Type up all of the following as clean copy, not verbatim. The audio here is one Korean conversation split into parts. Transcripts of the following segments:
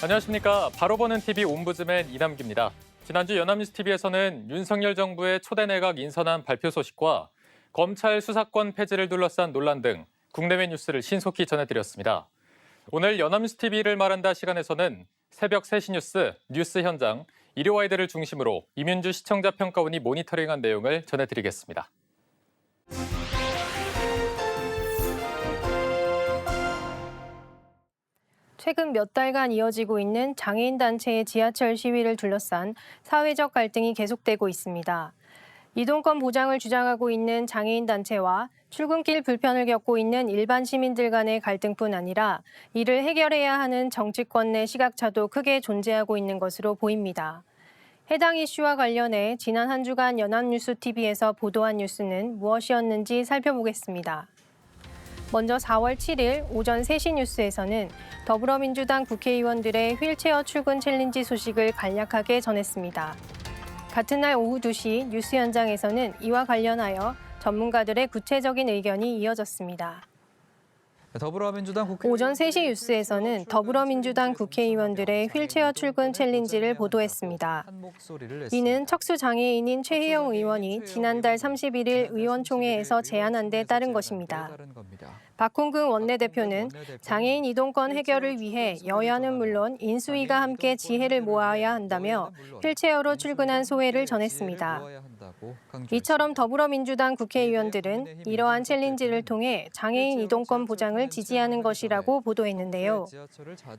안녕하십니까. 바로 보는 TV 옴부즈맨 이남기입니다. 지난주 연합뉴스TV에서는 윤석열 정부의 초대 내각 인선안 발표 소식과 검찰 수사권 폐지를 둘러싼 논란 등 국내외 뉴스를 신속히 전해드렸습니다. 오늘 연합뉴스TV를 말한다 시간에서는 새벽 3시 뉴스 현장, 일요와이드를 중심으로 이민주 시청자 평가원이 모니터링한 내용을 전해드리겠습니다. 최근 몇 달간 이어지고 있는 장애인 단체의 지하철 시위를 둘러싼 사회적 갈등이 계속되고 있습니다. 이동권 보장을 주장하고 있는 장애인 단체와 출근길 불편을 겪고 있는 일반 시민들 간의 갈등뿐 아니라 이를 해결해야 하는 정치권 내 시각차도 크게 존재하고 있는 것으로 보입니다. 해당 이슈와 관련해 지난 한 주간 연합뉴스TV에서 보도한 뉴스는 무엇이었는지 살펴보겠습니다. 먼저 4월 7일 오전 3시 뉴스에서는 더불어민주당 국회의원들의 휠체어 출근 챌린지 소식을 간략하게 전했습니다. 같은 날 오후 2시 뉴스 현장에서는 이와 관련하여 전문가들의 구체적인 의견이 이어졌습니다. 오전 3시 뉴스에서는 더불어민주당 국회의원들의 휠체어 출근 챌린지를 보도했습니다. 이는 척수장애인인 최희영 의원이 지난달 31일 의원총회에서 제안한 데 따른 것입니다. 박홍근 원내대표는 장애인 이동권 해결을 위해 여야는 물론 인수위가 함께 지혜를 모아야 한다며 휠체어로 출근한 소회를 전했습니다. 이처럼 더불어민주당 국회의원들은 이러한 챌린지를 통해 장애인 이동권 보장을 지지하는 것이라고 보도했는데요.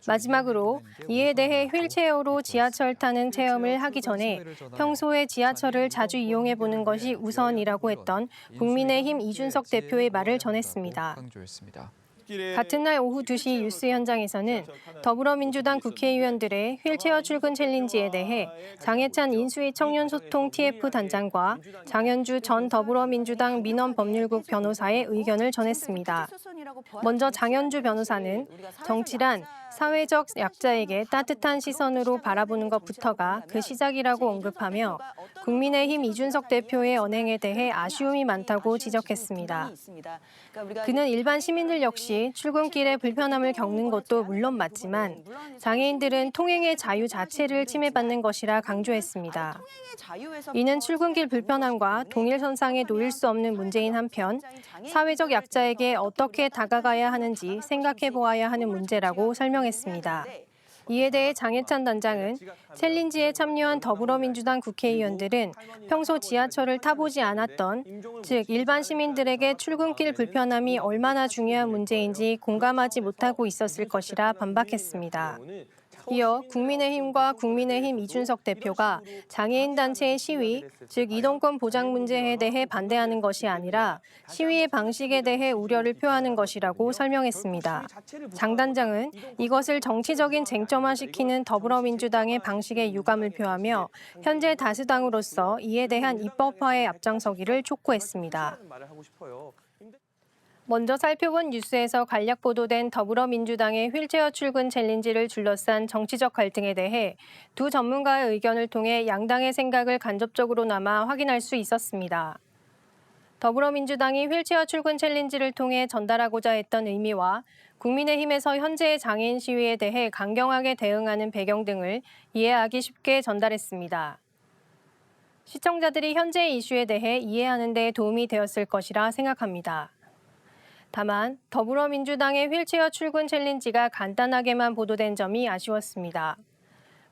마지막으로 이에 대해 휠체어로 지하철 타는 체험을 하기 전에 평소에 지하철을 자주 이용해보는 것이 우선이라고 했던 국민의힘 이준석 대표의 말을 전했습니다. 같은 날 오후 2시 뉴스 현장에서는 더불어민주당 국회의원들의 휠체어 출근 챌린지에 대해 장해찬 인수위 청년소통 TF 단장과 장현주 전 더불어민주당 민원법률국 변호사의 의견을 전했습니다. 먼저 장현주 변호사는 정치란 사회적 약자에게 따뜻한 시선으로 바라보는 것부터가 그 시작이라고 언급하며 국민의힘 이준석 대표의 언행에 대해 아쉬움이 많다고 지적했습니다. 그는 일반 시민들 역시 출근길에 불편함을 겪는 것도 물론 맞지만 장애인들은 통행의 자유 자체를 침해받는 것이라 강조했습니다. 이는 출근길 불편함과 동일선상에 놓일 수 없는 문제인 한편 사회적 약자에게 어떻게 다가가야 하는지 생각해 보아야 하는 문제라고 설명했습니다. 이에 대해 장해찬 단장은 챌린지에 참여한 더불어민주당 국회의원들은 평소 지하철을 타보지 않았던, 즉 일반 시민들에게 출근길 불편함이 얼마나 중요한 문제인지 공감하지 못하고 있었을 것이라 반박했습니다. 이어 국민의힘과 국민의힘 이준석 대표가 장애인 단체의 시위, 즉 이동권 보장 문제에 대해 반대하는 것이 아니라 시위의 방식에 대해 우려를 표하는 것이라고 설명했습니다. 장 단장은 이것을 정치적인 쟁점화시키는 더불어민주당의 방식에 유감을 표하며 현재 다수당으로서 이에 대한 입법화에 앞장서기를 촉구했습니다. 먼저 살펴본 뉴스에서 간략 보도된 더불어민주당의 휠체어 출근 챌린지를 둘러싼 정치적 갈등에 대해 두 전문가의 의견을 통해 양당의 생각을 간접적으로나마 확인할 수 있었습니다. 더불어민주당이 휠체어 출근 챌린지를 통해 전달하고자 했던 의미와 국민의힘에서 현재의 장애인 시위에 대해 강경하게 대응하는 배경 등을 이해하기 쉽게 전달했습니다. 시청자들이 현재의 이슈에 대해 이해하는 데 도움이 되었을 것이라 생각합니다. 다만 더불어민주당의 휠체어 출근 챌린지가 간단하게만 보도된 점이 아쉬웠습니다.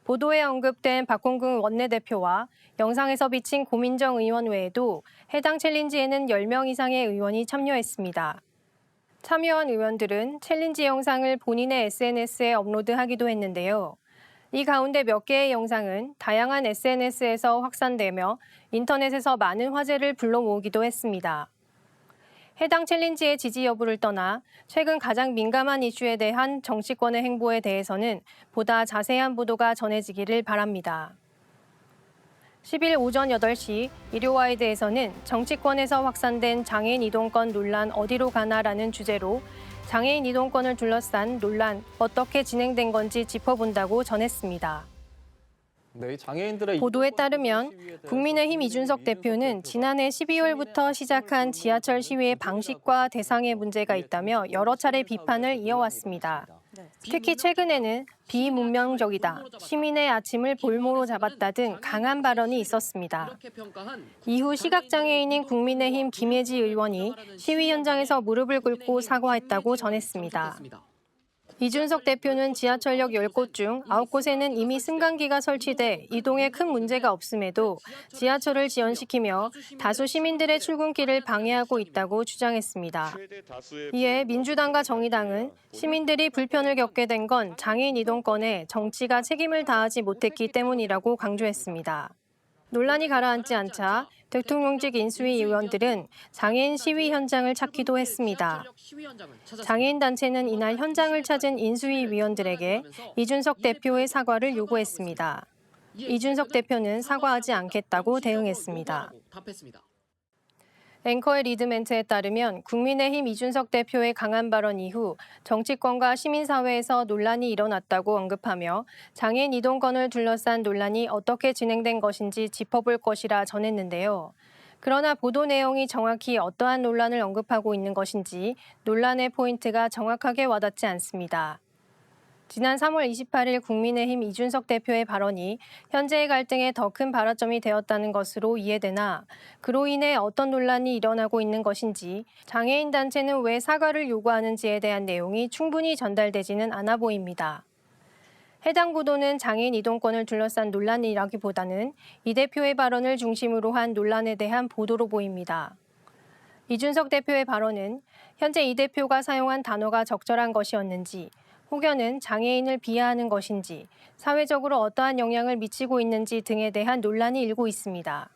보도에 언급된 박홍근 원내대표와 영상에서 비친 고민정 의원 외에도 해당 챌린지에는 10명 이상의 의원이 참여했습니다. 참여한 의원들은 챌린지 영상을 본인의 SNS에 업로드하기도 했는데요. 이 가운데 몇 개의 영상은 다양한 SNS에서 확산되며 인터넷에서 많은 화제를 불러모으기도 했습니다. 해당 챌린지의 지지 여부를 떠나 최근 가장 민감한 이슈에 대한 정치권의 행보에 대해서는 보다 자세한 보도가 전해지기를 바랍니다. 10일 오전 8시 일요와이드에서는 정치권에서 확산된 장애인 이동권 논란 어디로 가나라는 주제로 장애인 이동권을 둘러싼 논란 어떻게 진행된 건지 짚어본다고 전했습니다. 보도에 따르면 국민의힘 이준석 대표는 지난해 12월부터 시작한 지하철 시위의 방식과 대상에 문제가 있다며 여러 차례 비판을 이어왔습니다. 특히 최근에는 비문명적이다, 시민의 아침을 볼모로 잡았다 등 강한 발언이 있었습니다. 이후 시각장애인인 국민의힘 김예지 의원이 시위 현장에서 무릎을 꿇고 사과했다고 전했습니다. 이준석 대표는 지하철역 10곳 중 9곳에는 이미 승강기가 설치돼 이동에 큰 문제가 없음에도 지하철을 지연시키며 다수 시민들의 출근길을 방해하고 있다고 주장했습니다. 이에 민주당과 정의당은 시민들이 불편을 겪게 된 건 장애인 이동권에 정치가 책임을 다하지 못했기 때문이라고 강조했습니다. 논란이 가라앉지 않자 대통령직 인수위 의원들은 장애인 시위 현장을 찾기도 했습니다. 장애인 단체는 이날 현장을 찾은 인수위 위원들에게 이준석 대표의 사과를 요구했습니다. 이준석 대표는 사과하지 않겠다고 대응했습니다. 앵커의 리드멘트에 따르면 국민의힘 이준석 대표의 강한 발언 이후 정치권과 시민사회에서 논란이 일어났다고 언급하며 장애인 이동권을 둘러싼 논란이 어떻게 진행된 것인지 짚어볼 것이라 전했는데요. 그러나 보도 내용이 정확히 어떠한 논란을 언급하고 있는 것인지 논란의 포인트가 정확하게 와닿지 않습니다. 지난 3월 28일 국민의힘 이준석 대표의 발언이 현재의 갈등에 더 큰 발화점이 되었다는 것으로 이해되나 그로 인해 어떤 논란이 일어나고 있는 것인지 장애인 단체는 왜 사과를 요구하는지에 대한 내용이 충분히 전달되지는 않아 보입니다. 해당 보도는 장애인 이동권을 둘러싼 논란이라기보다는 이 대표의 발언을 중심으로 한 논란에 대한 보도로 보입니다. 이준석 대표의 발언은 현재 이 대표가 사용한 단어가 적절한 것이었는지 혹여는 장애인을 비하하는 것인지, 사회적으로 어떠한 영향을 미치고 있는지 등에 대한 논란이 일고 있습니다.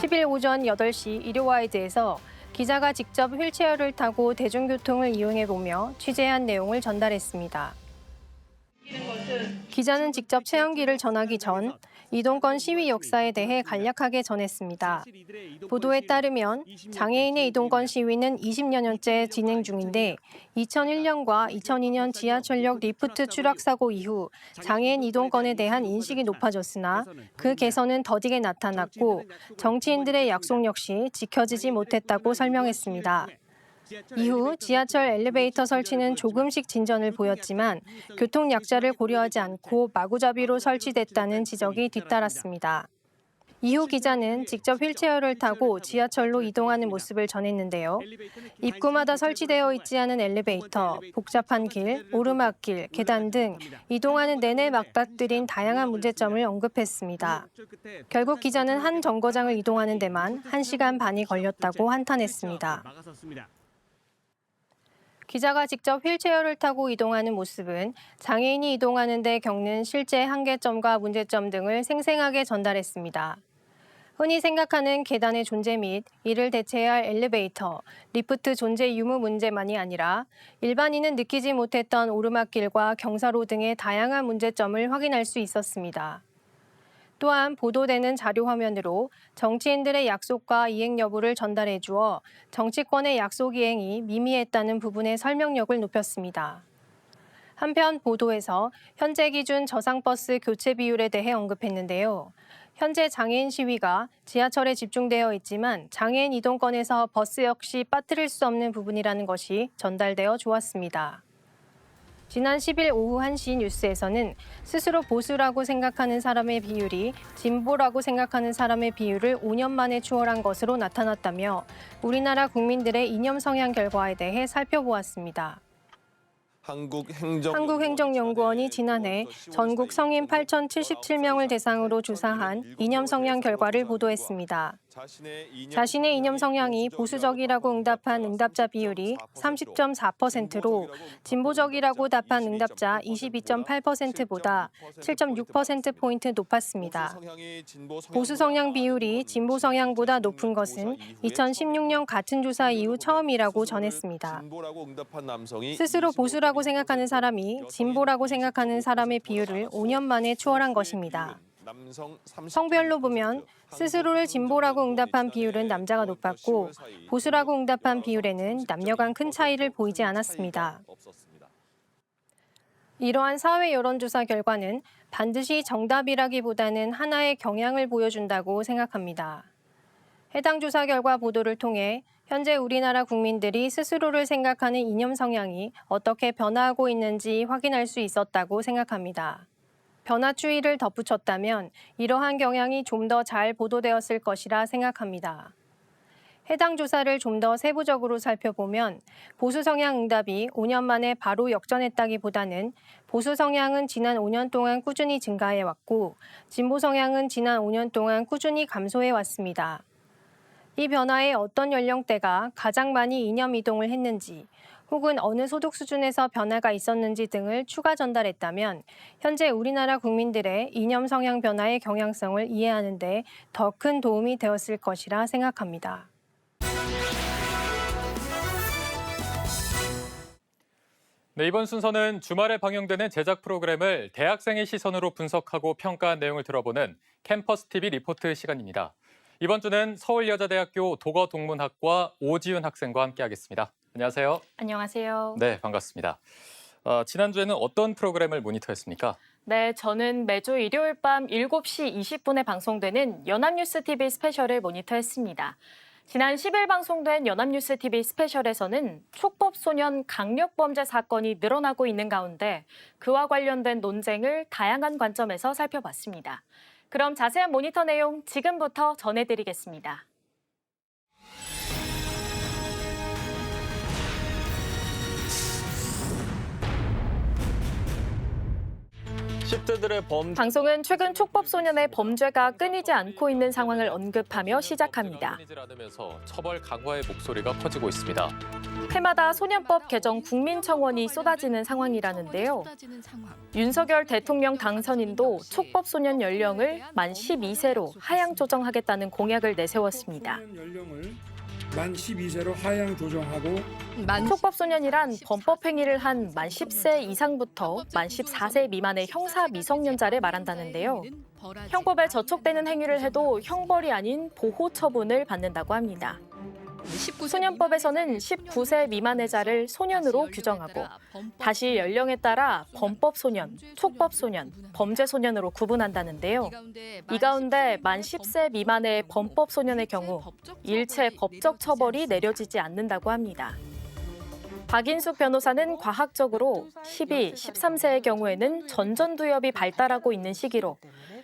10일 오전 8시 일요와이드에서 기자가 직접 휠체어를 타고 대중교통을 이용해보며 취재한 내용을 전달했습니다. 기자는 직접 체험기를 전하기 전 이동권 시위 역사에 대해 간략하게 전했습니다. 보도에 따르면 장애인의 이동권 시위는 20여 년째 진행 중인데 2001년과 2002년 지하철역 리프트 추락 사고 이후 장애인 이동권에 대한 인식이 높아졌으나 그 개선은 더디게 나타났고 정치인들의 약속 역시 지켜지지 못했다고 설명했습니다. 이후 지하철 엘리베이터 설치는 조금씩 진전을 보였지만 교통 약자를 고려하지 않고 마구잡이로 설치됐다는 지적이 뒤따랐습니다. 이후 기자는 직접 휠체어를 타고 지하철로 이동하는 모습을 전했는데요. 입구마다 설치되어 있지 않은 엘리베이터, 복잡한 길, 오르막길, 계단 등 이동하는 내내 맞닥뜨린 다양한 문제점을 언급했습니다. 결국 기자는 한 정거장을 이동하는 데만 1시간 반이 걸렸다고 한탄했습니다. 기자가 직접 휠체어를 타고 이동하는 모습은 장애인이 이동하는 데 겪는 실제 한계점과 문제점 등을 생생하게 전달했습니다. 흔히 생각하는 계단의 존재 및 이를 대체해야 할 엘리베이터, 리프트 존재 유무 문제만이 아니라 일반인은 느끼지 못했던 오르막길과 경사로 등의 다양한 문제점을 확인할 수 있었습니다. 또한 보도되는 자료 화면으로 정치인들의 약속과 이행 여부를 전달해 주어 정치권의 약속 이행이 미미했다는 부분의 설명력을 높였습니다. 한편 보도에서 현재 기준 저상버스 교체 비율에 대해 언급했는데요. 현재 장애인 시위가 지하철에 집중되어 있지만 장애인 이동권에서 버스 역시 빠뜨릴 수 없는 부분이라는 것이 전달되어 좋았습니다. 지난 10일 오후 1시 뉴스에서는 스스로 보수라고 생각하는 사람의 비율이 진보라고 생각하는 사람의 비율을 5년 만에 추월한 것으로 나타났다며 우리나라 국민들의 이념 성향 결과에 대해 살펴보았습니다. 한국행정연구원이 지난해 전국 성인 8,077명을 대상으로 조사한 이념 성향 결과를 보도했습니다. 자신의 이념 성향이 보수적이라고 응답한 응답자 비율이 30.4%로 진보적이라고 답한 응답자 22.8%보다 7.6%포인트 높았습니다. 보수 성향 비율이 진보 성향보다 높은 것은 2016년 같은 조사 이후 처음이라고 전했습니다. 스스로 보수라고 생각하는 사람이 진보라고 생각하는 사람의 비율을 5년 만에 추월한 것입니다. 성별로 보면 스스로를 진보라고 응답한 비율은 남자가 높았고 보수라고 응답한 비율에는 남녀 간 큰 차이를 보이지 않았습니다. 이러한 사회 여론조사 결과는 반드시 정답이라기보다는 하나의 경향을 보여준다고 생각합니다. 해당 조사 결과 보도를 통해 현재 우리나라 국민들이 스스로를 생각하는 이념 성향이 어떻게 변화하고 있는지 확인할 수 있었다고 생각합니다. 변화 추이를 덧붙였다면 이러한 경향이 좀 더 잘 보도되었을 것이라 생각합니다. 해당 조사를 좀 더 세부적으로 살펴보면 보수 성향 응답이 5년 만에 바로 역전했다기보다는 보수 성향은 지난 5년 동안 꾸준히 증가해 왔고 진보 성향은 지난 5년 동안 꾸준히 감소해 왔습니다. 이 변화에 어떤 연령대가 가장 많이 이념 이동을 했는지 혹은 어느 소득 수준에서 변화가 있었는지 등을 추가 전달했다면 현재 우리나라 국민들의 이념 성향 변화의 경향성을 이해하는 데 더 큰 도움이 되었을 것이라 생각합니다. 네, 이번 순서는 주말에 방영되는 제작 프로그램을 대학생의 시선으로 분석하고 평가한 내용을 들어보는 캠퍼스 TV 리포트 시간입니다. 이번 주는 서울여자대학교 도거동문학과 오지윤 학생과 함께하겠습니다. 안녕하세요. 안녕하세요. 네, 반갑습니다. 지난주에는 어떤 프로그램을 모니터했습니까? 네, 저는 매주 일요일 밤 7시 20분에 방송되는 연합뉴스 TV 스페셜을 모니터했습니다. 지난 10일 방송된 연합뉴스 TV 스페셜에서는 촉법소년 강력범죄 사건이 늘어나고 있는 가운데 그와 관련된 논쟁을 다양한 관점에서 살펴봤습니다. 그럼 자세한 모니터 내용 지금부터 전해드리겠습니다. 10대들의 방송은 최근 촉법소년의 범죄가 끊이지 않고 있는 상황을 언급하며 시작합니다. 처벌 강화의 목소리가 커지고 있습니다. 해마다 소년법 개정 국민청원이 쏟아지는 상황이라는데요. 윤석열 대통령 당선인도 촉법소년 연령을 만 12세로 하향 조정하겠다는 공약을 내세웠습니다. 만 12세로 하향 조정하고 촉법소년이란 범법행위를 한 만 10세 이상부터 만 14세 미만의 형사 미성년자를 말한다는데요. 형법에 저촉되는 행위를 해도 형벌이 아닌 보호 처분을 받는다고 합니다. 소년법에서는 19세 미만의 자를 소년으로 규정하고 다시 연령에 따라 범법소년, 촉법소년, 범죄소년으로 구분한다는데요. 이 가운데 만 10세 미만의 범법소년의 경우 일체 법적 처벌이 내려지지 않는다고 합니다. 박인숙 변호사는 과학적으로 12, 13세의 경우에는 전전두엽이 발달하고 있는 시기로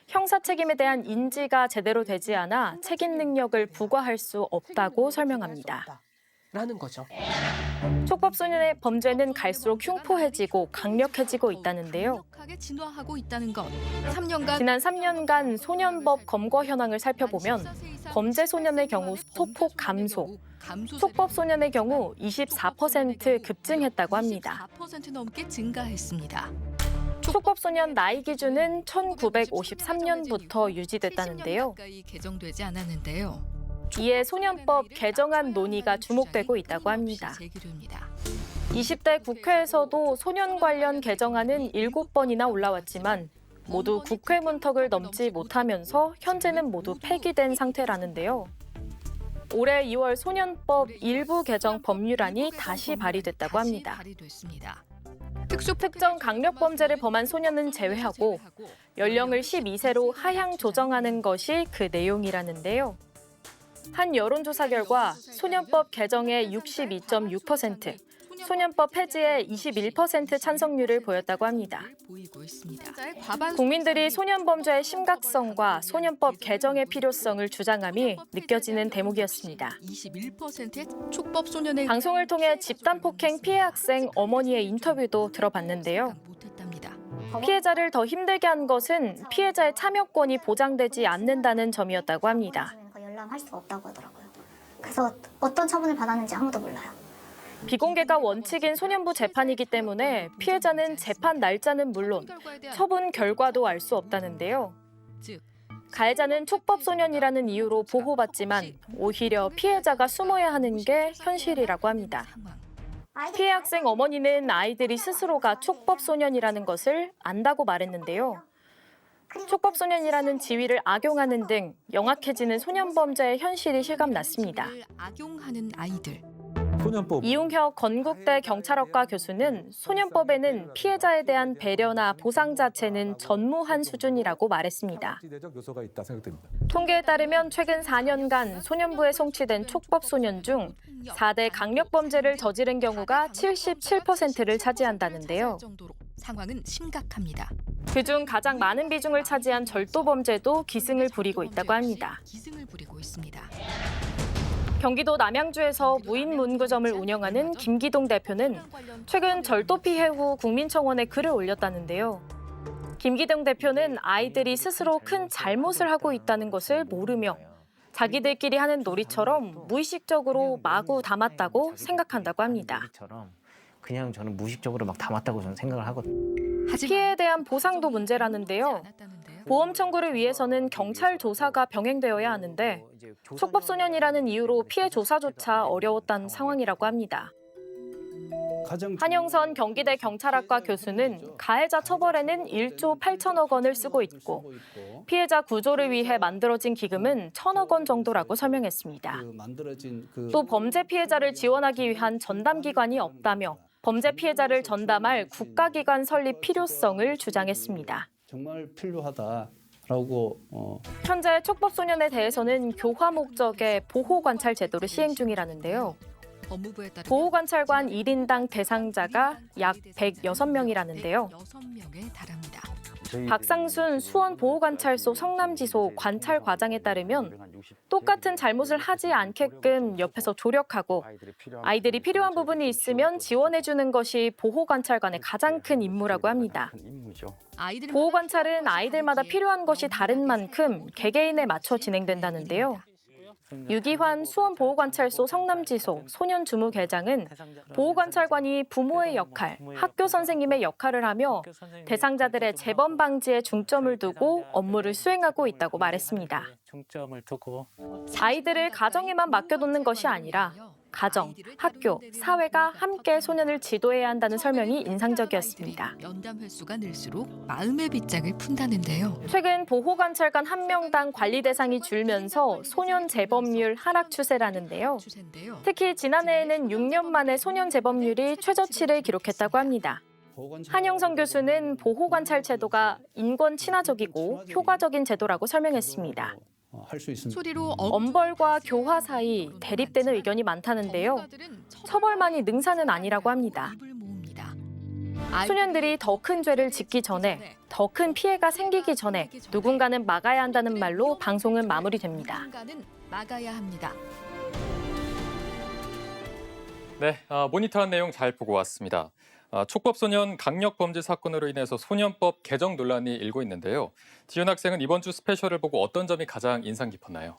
형사 책임에 대한 인지가 제대로 되지 않아 책임 능력을 부과할 수 없다고 설명합니다. 라는 거죠. 촉법소년의 범죄는 갈수록 흉포해지고 강력해지고 있다는데요. 진화하고 있다는 것. 3년간 지난 3년간 소년법 검거 현황을 살펴보면 범죄 소년의 경우 소폭 감소, 촉법 소년의 경우 24% 급증했다고 합니다. 4% 넘게 증가했습니다. 촉법 소년 나이 기준은 1953년부터 유지됐다는데요. 개정되지 않았는데요. 이에 소년법 개정안 논의가 주목되고 있다고 합니다. 20대 국회에서도 소년 관련 개정안은 7번이나 올라왔지만 모두 국회 문턱을 넘지 못하면서 현재는 모두 폐기된 상태라는데요. 올해 2월 소년법 일부 개정 법률안이 다시 발의됐다고 합니다. 특정 강력범죄를 범한 소년은 제외하고 연령을 12세로 하향 조정하는 것이 그 내용이라는데요. 한 여론조사 결과 소년법 개정의 62.6%, 소년법 폐지에 21% 찬성률을 보였다고 합니다. 국민들이 소년범죄의 심각성과 소년법 개정의 필요성을 주장함이 느껴지는 대목이었습니다. 방송을 통해 집단폭행 피해 학생 어머니의 인터뷰도 들어봤는데요. 피해자를 더 힘들게 한 것은 피해자의 참여권이 보장되지 않는다는 점이었다고 합니다. 할 수가 없다고 하더라고요. 그래서 어떤 처분을 받았는지 아무도 몰라요. 비공개가 원칙인 소년부 재판이기 때문에 피해자는 재판 날짜는 물론 처분 결과도 알 수 없다는데요. 가해자는 촉법소년이라는 이유로 보호받지만 오히려 피해자가 숨어야 하는 게 현실이라고 합니다. 피해 학생 어머니는 아이들이 스스로가 촉법소년이라는 것을 안다고 말했는데요. 촉법소년이라는 지위를 악용하는 등 영악해지는 소년범죄의 현실이 실감났습니다. 악용하는 아이들. 소년법 이용혁 건국대 경찰학과 교수는 소년법에는 피해자에 대한 배려나 보상 자체는 전무한 수준이라고 말했습니다. 내적 요소가 있다 생각됩니다. 통계에 따르면 최근 4년간 소년부에 송치된 촉법 소년 중 4대 강력범죄를 저지른 경우가 77%를 차지한다는데요. 상황은 심각합니다. 그중 가장 많은 비중을 차지한 절도범죄도 기승을 부리고 있다고 합니다. 기승을 부리고 있습니다. 경기도 남양주에서 무인 문구점을 운영하는 김기동 대표는 최근 절도 피해 후 국민청원에 글을 올렸다는데요. 김기동 대표는 아이들이 스스로 큰 잘못을 하고 있다는 것을 모르며 자기들끼리 하는 놀이처럼 무의식적으로 마구 담았다고 생각한다고 합니다. 그냥 저는 무의식적으로 막 담았다고 저는 생각을 하거든요. 피해에 대한 보상도 문제라는데요. 보험 청구를 위해서는 경찰 조사가 병행되어야 하는데 촉법소년이라는 이유로 피해 조사조차 어려웠다는 상황이라고 합니다. 한영선 경기대 경찰학과 교수는 가해자 처벌에는 1조 8천억 원을 쓰고 있고 피해자 구조를 위해 만들어진 기금은 1,000억 원 정도라고 설명했습니다. 또 범죄 피해자를 지원하기 위한 전담기관이 없다며 범죄 피해자를 전담할 국가기관 설립 필요성을 주장했습니다. 정말 필요하다라고 현재 촉법소년에 대해서는 교화 목적의 보호관찰 제도를 시행 중이라는데요. 법무부에 따르면 보호관찰관 1인당 대상자가 약 106명이라는데요. 6명에 달합니다. 박상순 수원보호관찰소 성남지소 관찰과장에 따르면 똑같은 잘못을 하지 않게끔 옆에서 조력하고 아이들이 필요한 부분이 있으면 지원해주는 것이 보호관찰관의 가장 큰 임무라고 합니다. 보호관찰은 아이들마다 필요한 것이 다른 만큼 개개인에 맞춰 진행된다는데요. 유기환 수원보호관찰소 성남지소 소년주무계장은 보호관찰관이 부모의 역할, 학교 선생님의 역할을 하며 대상자들의 재범 방지에 중점을 두고 업무를 수행하고 있다고 말했습니다. 아이들을 가정에만 맡겨놓는 것이 아니라 가정, 학교, 사회가 함께 소년을 지도해야 한다는 설명이 인상적이었습니다. 면담 횟수가 늘수록 마음의 빗장을 푼다는데요. 최근 보호관찰관 1명당 관리 대상이 줄면서 소년 재범률 하락 추세라는데요. 특히 지난해에는 6년 만에 소년 재범률이 최저치를 기록했다고 합니다. 한영선 교수는 보호관찰 제도가 인권 친화적이고 효과적인 제도라고 설명했습니다. 할 수 있습니다. 소리로 엄벌과 교화 사이 대립되는 의견이 많다는데요. 처벌만이 능사는 아니라고 합니다. 소년들이 더 큰 죄를 짓기 전에, 더 큰 피해가 생기기 전에 누군가는 막아야 한다는 말로 방송은 마무리됩니다. 누군가는 막아야 합니다. 네, 모니터한 내용 잘 보고 왔습니다. 촉법소년 강력범죄 사건으로 인해서 소년법 개정 논란이 일고 있는데요. 지윤 학생은 이번 주 스페셜을 보고 어떤 점이 가장 인상 깊었나요?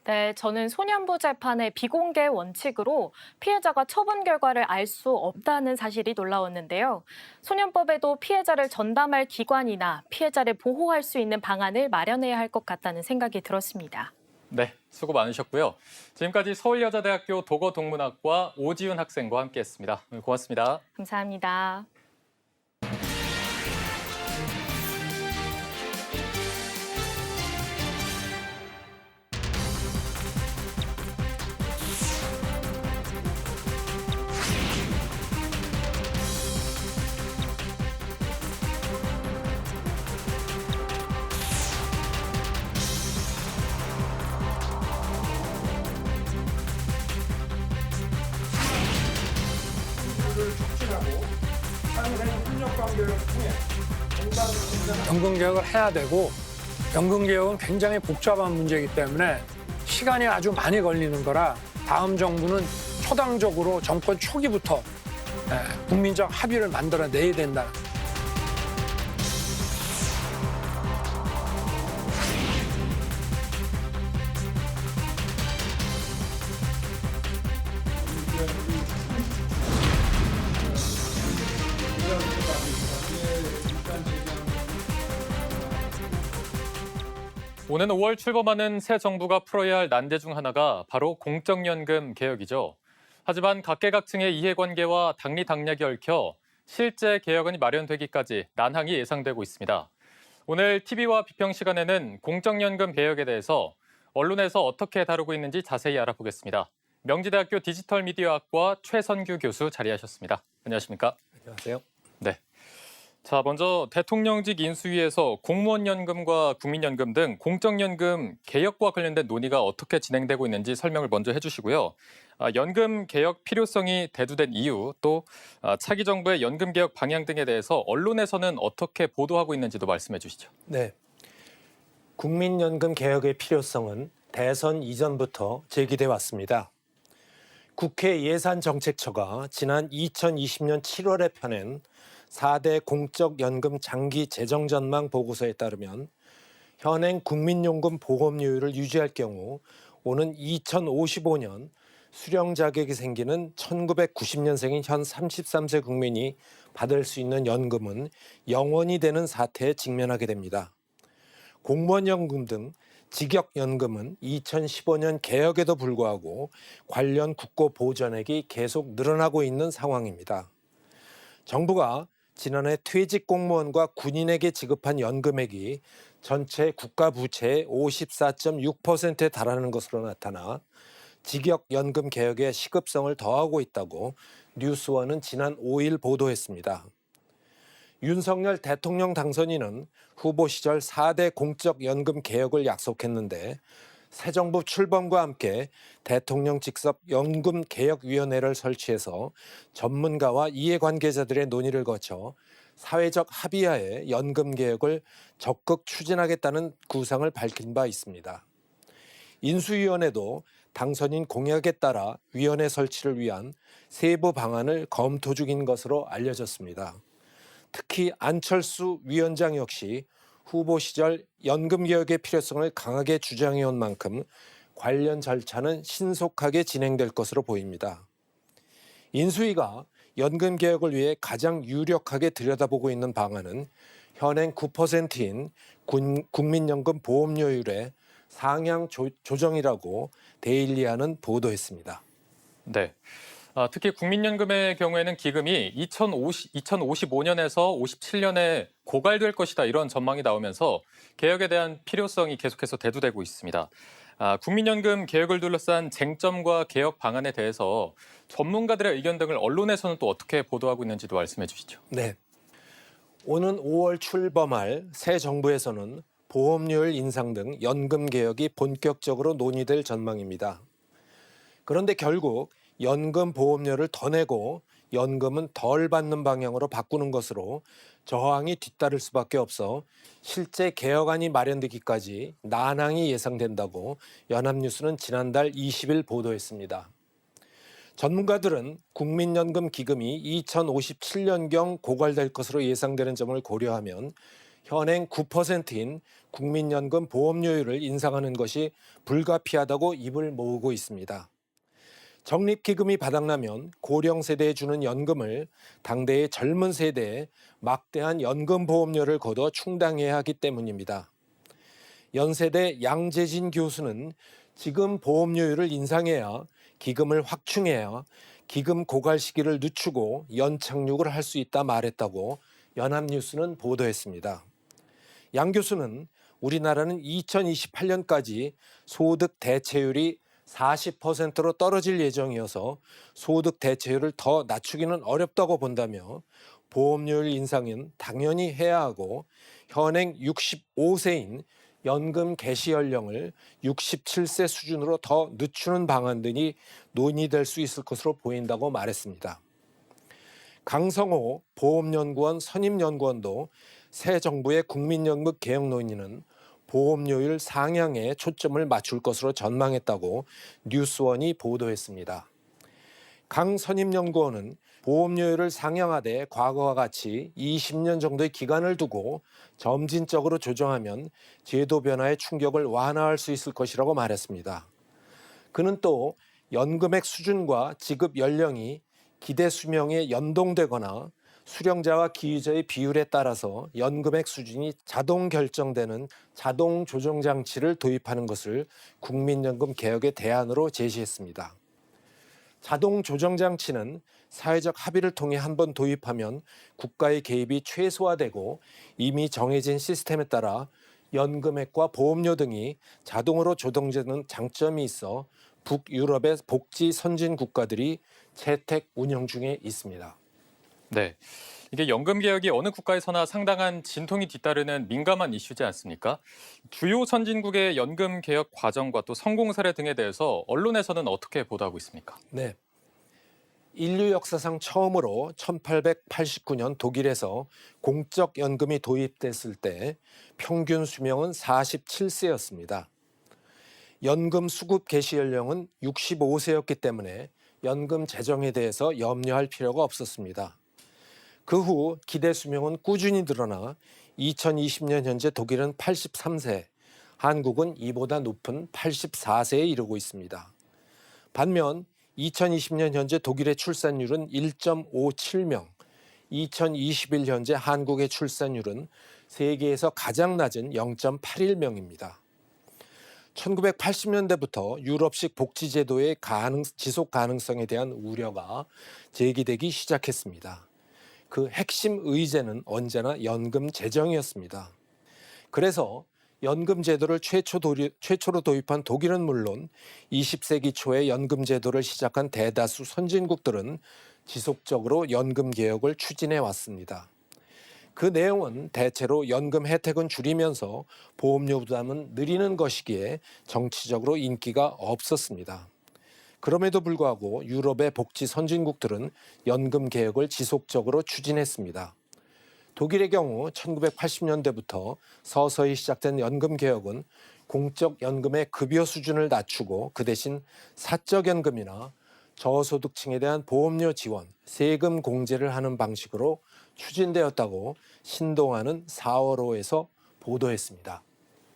네, 저는 소년부 재판의 비공개 원칙으로 피해자가 처분 결과를 알 수 없다는 사실이 놀라웠는데요. 소년법에도 피해자를 전담할 기관이나 피해자를 보호할 수 있는 방안을 마련해야 할 것 같다는 생각이 들었습니다. 네, 수고 많으셨고요. 지금까지 서울여자대학교 도거동문학과 오지윤 학생과 함께했습니다. 오늘 고맙습니다. 감사합니다. 연금개혁을 해야 되고 연금개혁은 굉장히 복잡한 문제이기 때문에 시간이 아주 많이 걸리는 거라 다음 정부는 초당적으로 정권 초기부터 국민적 합의를 만들어내야 된다. 오는 5월 출범하는 새 정부가 풀어야 할 난제 중 하나가 바로 공적연금 개혁이죠. 하지만 각계각층의 이해관계와 당리당략이 얽혀 실제 개혁안이 마련되기까지 난항이 예상되고 있습니다. 오늘 TV와 비평 시간에는 공적연금 개혁에 대해서 언론에서 어떻게 다루고 있는지 자세히 알아보겠습니다. 명지대학교 디지털미디어학과 최선규 교수 자리하셨습니다. 안녕하십니까? 안녕하세요. 네. 자, 먼저 대통령직 인수위에서 공무원연금과 국민연금 등 공적연금 개혁과 관련된 논의가 어떻게 진행되고 있는지 설명을 먼저 해주시고요. 연금 개혁 필요성이 대두된 이유, 또 차기 정부의 연금 개혁 방향 등에 대해서 언론에서는 어떻게 보도하고 있는지도 말씀해 주시죠. 네. 국민연금 개혁의 필요성은 대선 이전부터 제기돼 왔습니다. 국회 예산정책처가 지난 2020년 7월에 펴낸 4대 공적연금 장기 재정 전망 보고서에 따르면 현행 국민연금 보험료율을 유지할 경우 오는 2055년 수령 자격이 생기는 1990년생인 현 33세 국민이 받을 수 있는 연금은 영원이 되는 사태에 직면하게 됩니다. 공무원연금 등 직역연금은 2015년 개혁에도 불구하고 관련 국고 보전액이 계속 늘어나고 있는 상황입니다. 정부가 지난해 퇴직 공무원과 군인에게 지급한 연금액이 전체 국가 부채의 54.6%에 달하는 것으로 나타나 직역연금 개혁의 시급성을 더하고 있다고 뉴스원은 지난 5일 보도했습니다. 윤석열 대통령 당선인은 후보 시절 4대 공적연금 개혁을 약속했는데 새 정부 출범과 함께 대통령 직접 연금개혁위원회를 설치해서 전문가와 이해관계자들의 논의를 거쳐 사회적 합의하에 연금개혁을 적극 추진하겠다는 구상을 밝힌 바 있습니다. 인수위원회도 당선인 공약에 따라 위원회 설치를 위한 세부 방안을 검토 중인 것으로 알려졌습니다. 특히 안철수 위원장 역시 후보 시절 연금개혁의 필요성을 강하게 주장해온 만큼 관련 절차는 신속하게 진행될 것으로 보입니다. 인수위가 연금개혁을 위해 가장 유력하게 들여다보고 있는 방안은 현행 9%인 국민연금 보험료율의 상향 조정이라고 데일리아는 보도했습니다. 네. 특히 국민연금의 경우에는 기금이 2055년에서 57년에 고갈될 것이다 이런 전망이 나오면서 개혁에 대한 필요성이 계속해서 대두되고 있습니다. 국민연금 개혁을 둘러싼 쟁점과 개혁 방안에 대해서 전문가들의 의견 등을 언론에서는 또 어떻게 보도하고 있는지도 말씀해 주시죠. 네. 오는 5월 출범할 새 정부에서는 보험료율 인상 등 연금 개혁이 본격적으로 논의될 전망입니다. 그런데 결국 연금 보험료를 더 내고 연금은 덜 받는 방향으로 바꾸는 것으로 저항이 뒤따를 수밖에 없어 실제 개혁안이 마련되기까지 난항이 예상된다고 연합뉴스는 지난달 20일 보도했습니다. 전문가들은 국민연금 기금이 2057년경 고갈될 것으로 예상되는 점을 고려하면 현행 9%인 국민연금 보험료율을 인상하는 것이 불가피하다고 입을 모으고 있습니다. 적립기금이 바닥나면 고령 세대에 주는 연금을 당대의 젊은 세대에 막대한 연금 보험료를 걷어 충당해야 하기 때문입니다. 연세대 양재진 교수는 지금 보험료율을 인상해야 기금을 확충해야 기금 고갈 시기를 늦추고 연착륙을 할 수 있다 말했다고 연합뉴스는 보도했습니다. 양 교수는 우리나라는 2028년까지 소득 대체율이 40%로 떨어질 예정이어서 소득 대체율을 더 낮추기는 어렵다고 본다며 보험료율 인상은 당연히 해야 하고 현행 65세인 연금 개시 연령을 67세 수준으로 더 늦추는 방안들이 논의될 수 있을 것으로 보인다고 말했습니다. 강성호 보험연구원 선임연구원도 새 정부의 국민연금 개혁 논의는 보험료율 상향에 초점을 맞출 것으로 전망했다고 뉴스원이 보도했습니다. 강 선임연구원은 보험료율을 상향하되 과거와 같이 20년 정도의 기간을 두고 점진적으로 조정하면 제도 변화의 충격을 완화할 수 있을 것이라고 말했습니다. 그는 또 연금액 수준과 지급 연령이 기대 수명에 연동되거나 수령자와 기유자의 비율에 따라서 연금액 수준이 자동 결정되는 자동 조정 장치를 도입하는 것을 국민연금 개혁의 대안으로 제시했습니다. 자동 조정 장치는 사회적 합의를 통해 한번 도입하면 국가의 개입이 최소화되고 이미 정해진 시스템에 따라 연금액과 보험료 등이 자동으로 조정되는 장점이 있어 북유럽의 복지 선진 국가들이 채택 운영 중에 있습니다. 네. 이게 연금 개혁이 어느 국가에서나 상당한 진통이 뒤따르는 민감한 이슈지 않습니까? 주요 선진국의 연금 개혁 과정과 또 성공 사례 등에 대해서 언론에서는 어떻게 보도하고 있습니까? 네. 인류 역사상 처음으로 1889년 독일에서 공적 연금이 도입됐을 때 평균 수명은 47세였습니다. 연금 수급 개시 연령은 65세였기 때문에 연금 재정에 대해서 염려할 필요가 없었습니다. 그 후 기대 수명은 꾸준히 늘어나 2020년 현재 독일은 83세, 한국은 이보다 높은 84세에 이르고 있습니다. 반면 2020년 현재 독일의 출산율은 1.57명, 2021 현재 한국의 출산율은 세계에서 가장 낮은 0.81명입니다. 1980년대부터 유럽식 복지제도의 지속 가능성에 대한 우려가 제기되기 시작했습니다. 그 핵심 의제는 언제나 연금 재정이었습니다. 그래서 연금 제도를 최초로 도입한 독일은 물론 20세기 초에 연금 제도를 시작한 대다수 선진국들은 지속적으로 연금 개혁을 추진해 왔습니다. 그 내용은 대체로 연금 혜택은 줄이면서 보험료 부담은 늘리는 것이기에 정치적으로 인기가 없었습니다. 그럼에도 불구하고 유럽의 복지 선진국들은 연금 개혁을 지속적으로 추진했습니다. 독일의 경우 1980년대부터 서서히 시작된 연금 개혁은 공적 연금의 급여 수준을 낮추고 그 대신 사적 연금이나 저소득층에 대한 보험료 지원, 세금 공제를 하는 방식으로 추진되었다고 신동아는 4월호에서 보도했습니다.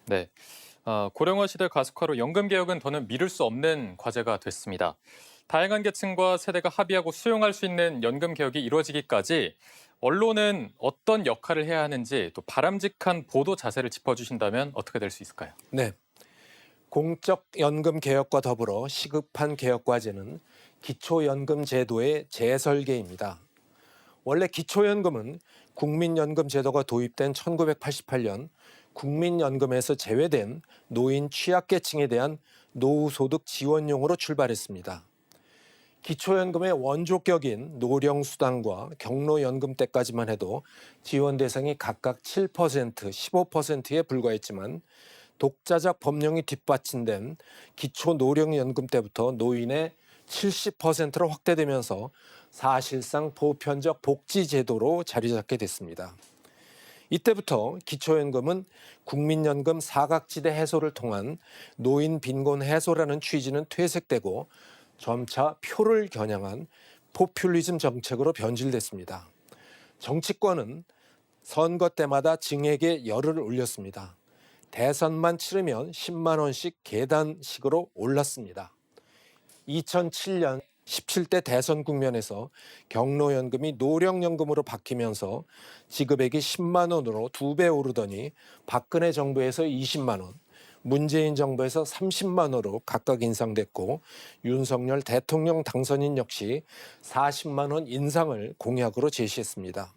네. 고령화 시대 가속화로 연금 개혁은 더는 미룰 수 없는 과제가 됐습니다. 다양한 계층과 세대가 합의하고 수용할 수 있는 연금 개혁이 이루어지기까지 언론은 어떤 역할을 해야 하는지 또 바람직한 보도 자세를 짚어주신다면 어떻게 될 수 있을까요? 네. 공적 연금 개혁과 더불어 시급한 개혁 과제는 기초연금 제도의 재설계입니다. 원래 기초연금은 국민연금 제도가 도입된 1988년 국민연금에서 제외된 노인 취약계층에 대한 노후소득 지원용으로 출발했습니다. 기초연금의 원조격인 노령수당과 경로연금 때까지만 해도 지원 대상이 각각 7%, 15%에 불과했지만 독자적 법령이 뒷받침된 기초노령연금 때부터 노인의 70%로 확대되면서 사실상 보편적 복지제도로 자리잡게 됐습니다. 이때부터 기초연금은 국민연금 사각지대 해소를 통한 노인 빈곤 해소라는 취지는 퇴색되고 점차 표를 겨냥한 포퓰리즘 정책으로 변질됐습니다. 정치권은 선거 때마다 증액에 열을 올렸습니다. 대선만 치르면 10만 원씩 계단식으로 올랐습니다. 2007년 17대 대선 국면에서 경로연금이 노령연금으로 바뀌면서 지급액이 10만 원으로 2배 오르더니 박근혜 정부에서 20만 원, 문재인 정부에서 30만 원으로 각각 인상됐고 윤석열 대통령 당선인 역시 40만 원 인상을 공약으로 제시했습니다.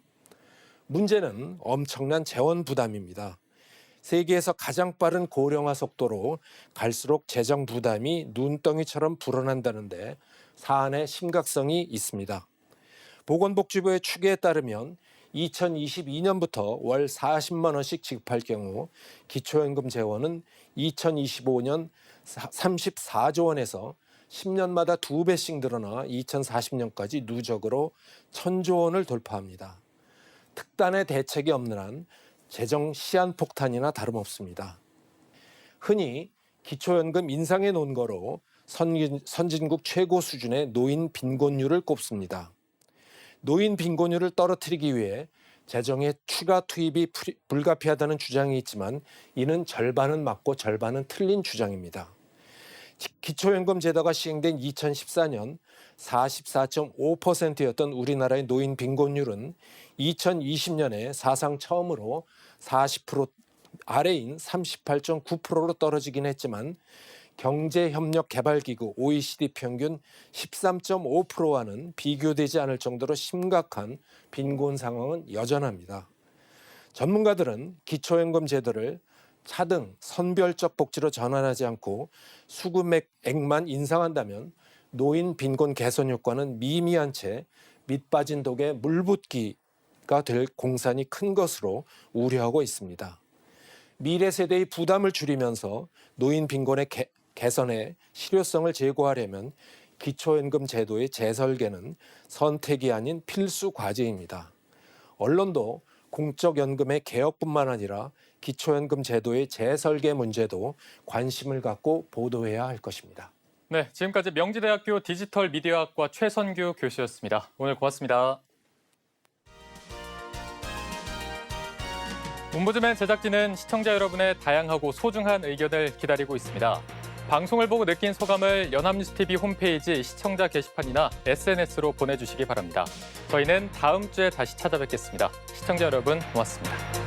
문제는 엄청난 재원 부담입니다. 세계에서 가장 빠른 고령화 속도로 갈수록 재정 부담이 눈덩이처럼 불어난다는데 사안의 심각성이 있습니다. 보건복지부의 추계에 따르면 2022년부터 월 40만 원씩 지급할 경우 기초연금 재원은 2025년 34조 원에서 10년마다 2배씩 늘어나 2040년까지 누적으로 1,000조 원을 돌파합니다. 특단의 대책이 없는 한 재정 시한폭탄이나 다름없습니다. 흔히 기초연금 인상의 논거로 선진국 최고 수준의 노인 빈곤율을 꼽습니다. 노인 빈곤율을 떨어뜨리기 위해 재정의 추가 투입이 불가피하다는 주장이 있지만 이는 절반은 맞고 절반은 틀린 주장입니다. 기초연금 제도가 시행된 2014년 44.5%였던 우리나라의 노인 빈곤율은 2020년에 사상 처음으로 40% 아래인 38.9%로 떨어지긴 했지만 경제협력개발기구 OECD 평균 13.5%와는 비교되지 않을 정도로 심각한 빈곤 상황은 여전합니다. 전문가들은 기초연금 제도를 차등 선별적 복지로 전환하지 않고 수급액만 인상한다면 노인 빈곤 개선 효과는 미미한 채 밑빠진 독에 물 붓기가 될 공산이 큰 것으로 우려하고 있습니다. 미래 세대의 부담을 줄이면서 노인 빈곤의 개선에 실효성을 제고하려면 기초연금 제도의 재설계는 선택이 아닌 필수 과제입니다. 언론도 공적연금의 개혁뿐만 아니라 기초연금 제도의 재설계 문제도 관심을 갖고 보도해야 할 것입니다. 네, 지금까지 명지대학교 디지털 미디어학과 최선규 교수였습니다. 오늘 고맙습니다. 옴부즈맨 제작진은 시청자 여러분의 다양하고 소중한 의견을 기다리고 있습니다. 방송을 보고 느낀 소감을 연합뉴스TV 홈페이지 시청자 게시판이나 SNS로 보내주시기 바랍니다. 저희는 다음 주에 다시 찾아뵙겠습니다. 시청자 여러분 고맙습니다.